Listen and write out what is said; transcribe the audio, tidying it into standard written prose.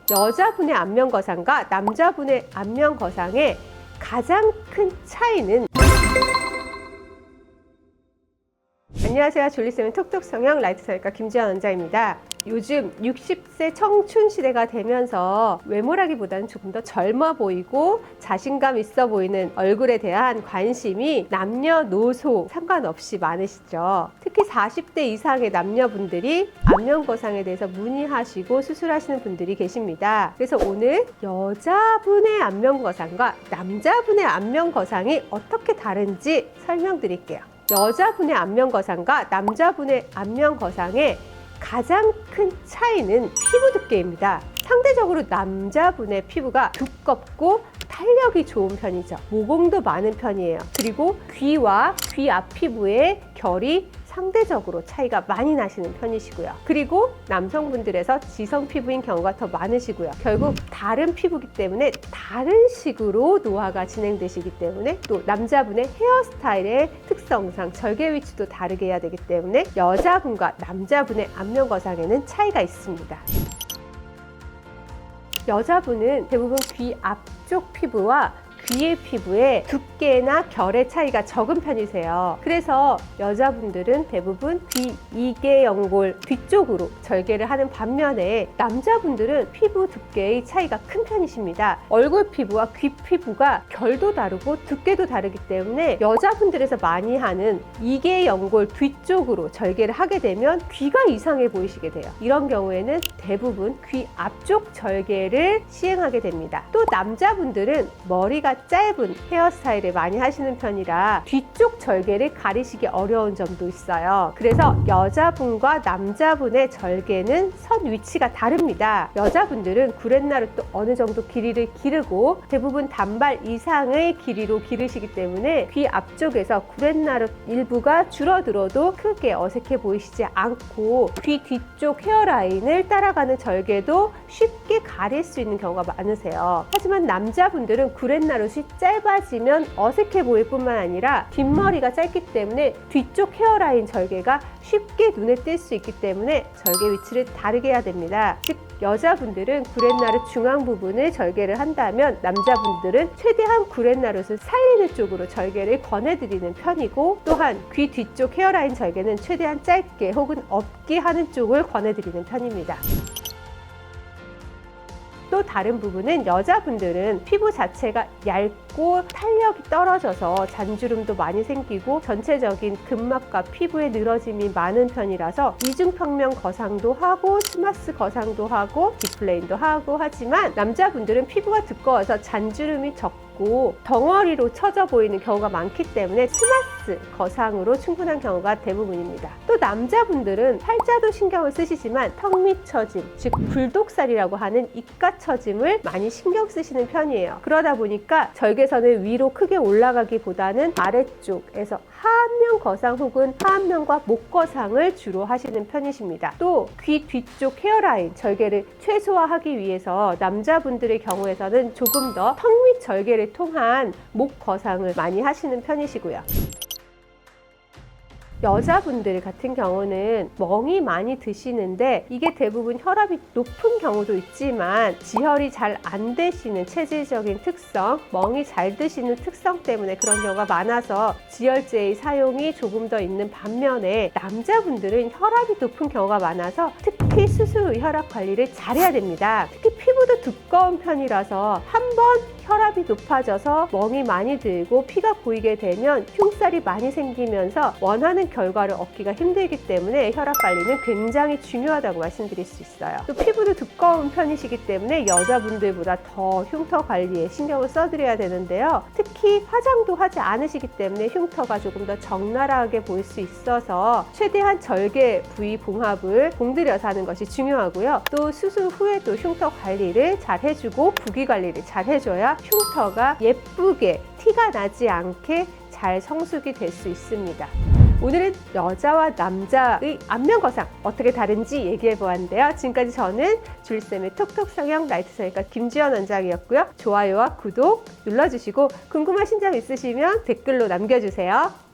여자분의 안면 거상과 남자분의 안면 거상의 가장 큰 차이는 안녕하세요. 줄리쌤의 톡톡 성형 라이트 성형외과 김지연 원장입니다. 요즘 60세 청춘 시대가 되면서 외모라기보다는 조금 더 젊어 보이고 자신감 있어 보이는 얼굴에 대한 관심이 남녀노소 상관없이 많으시죠. 특히 40대 이상의 남녀분들이 안면 거상에 대해서 문의하시고 수술하시는 분들이 계십니다. 그래서 오늘 여자분의 안면 거상과 남자분의 안면 거상이 어떻게 다른지 설명드릴게요. 여자분의 안면 거상과 남자분의 안면 거상의 가장 큰 차이는 피부 두께입니다. 상대적으로 남자분의 피부가 두껍고 탄력이 좋은 편이죠. 모공도 많은 편이에요. 그리고 귀와 귀 앞 피부의 결이 상대적으로 차이가 많이 나시는 편이시고요. 그리고 남성분들에서 지성 피부인 경우가 더 많으시고요. 결국 다른 피부이기 때문에 다른 식으로 노화가 진행되시기 때문에 또 남자분의 헤어스타일의 특성상 절개 위치도 다르게 해야 되기 때문에 여자분과 남자분의 안면 거상에는 차이가 있습니다. 여자분은 대부분 귀 앞쪽 피부와 귀의 피부에 두께나 결의 차이가 적은 편이세요. 그래서 여자분들은 대부분 귀 이계연골 뒤쪽으로 절개를 하는 반면에 남자분들은 피부 두께의 차이가 큰 편이십니다. 얼굴 피부와 귀 피부가 결도 다르고 두께도 다르기 때문에 여자분들에서 많이 하는 이계연골 뒤쪽으로 절개를 하게 되면 귀가 이상해 보이시게 돼요. 이런 경우에는 대부분 귀 앞쪽 절개를 시행하게 됩니다. 또 남자분들은 머리가 짧은 헤어스타일을 많이 하시는 편이라 뒤쪽 절개를 가리시기 어려운 점도 있어요. 그래서 여자분과 남자분의 절개는 선 위치가 다릅니다. 여자분들은 구렛나루 또 어느 정도 길이를 기르고 대부분 단발 이상의 길이로 기르시기 때문에 귀 앞쪽에서 구렛나루 일부가 줄어들어도 크게 어색해 보이시지 않고 귀 뒤쪽 헤어라인을 따라가는 절개도 쉽게 가릴 수 있는 경우가 많으세요. 하지만 남자분들은 구렛나루 짧아지면 어색해 보일 뿐만 아니라 뒷머리가 짧기 때문에 뒤쪽 헤어라인 절개가 쉽게 눈에 띌 수 있기 때문에 절개 위치를 다르게 해야 됩니다. 즉 여자분들은 구렛나루 중앙 부분을 절개를 한다면 남자분들은 최대한 구렛나루를 살리는 쪽으로 절개를 권해드리는 편이고 또한 귀 뒤쪽 헤어라인 절개는 최대한 짧게 혹은 없게 하는 쪽을 권해드리는 편입니다. 또 다른 부분은 여자분들은 피부 자체가 얇고 탄력이 떨어져서 잔주름도 많이 생기고 전체적인 근막과 피부의 늘어짐이 많은 편이라서 이중평면 거상도 하고 스마스 거상도 하고 디플레인도 하고 하지만 남자분들은 피부가 두꺼워서 잔주름이 적고 덩어리로 처져 보이는 경우가 많기 때문에 스마스 거상으로 충분한 경우가 대부분입니다. 또 남자분들은 팔자도 신경을 쓰시지만 턱 밑 처짐, 즉 굴독살이라고 하는 입가 처짐을 많이 신경 쓰시는 편이에요. 그러다 보니까 절개선을 위로 크게 올라가기보다는 아래쪽에서 하안면 거상 혹은 하안면과 목 거상을 주로 하시는 편이십니다. 또 귀 뒤쪽 헤어라인 절개를 최소화하기 위해서 남자분들의 경우에서는 조금 더 턱 밑 절개를 통한 목 거상을 많이 하시는 편이시고요. 여자분들 같은 경우는 멍이 많이 드시는데 이게 대부분 혈압이 높은 경우도 있지만 지혈이 잘 안 되시는 체질적인 특성, 멍이 잘 드시는 특성 때문에 그런 경우가 많아서 지혈제의 사용이 조금 더 있는 반면에 남자분들은 혈압이 높은 경우가 많아서 특히 수술 후 혈압 관리를 잘해야 됩니다. 특히 피부도 두꺼운 편이라서 한번 혈압이 높아져서 멍이 많이 들고 피가 보이게 되면 흉살이 많이 생기면서 원하는 결과를 얻기가 힘들기 때문에 혈압 관리는 굉장히 중요하다고 말씀드릴 수 있어요. 또 피부도 두꺼운 편이시기 때문에 여자분들보다 더 흉터 관리에 신경을 써드려야 되는데요. 특히 화장도 하지 않으시기 때문에 흉터가 조금 더 적나라하게 보일 수 있어서 최대한 절개 부위 봉합을 공들여서 하는 것이 중요하고요. 또 수술 후에도 흉터 관리를 잘 해주고 부기 관리를 잘 해줘야 흉터가 예쁘게 티가 나지 않게 잘 성숙이 될 수 있습니다. 오늘은 여자와 남자의 안면 거상 어떻게 다른지 얘기해 보았는데요. 지금까지 저는 줄쌤의 톡톡 성형 라이트 성형외과 김지연 원장이었고요. 좋아요와 구독 눌러주시고 궁금하신 점 있으시면 댓글로 남겨주세요.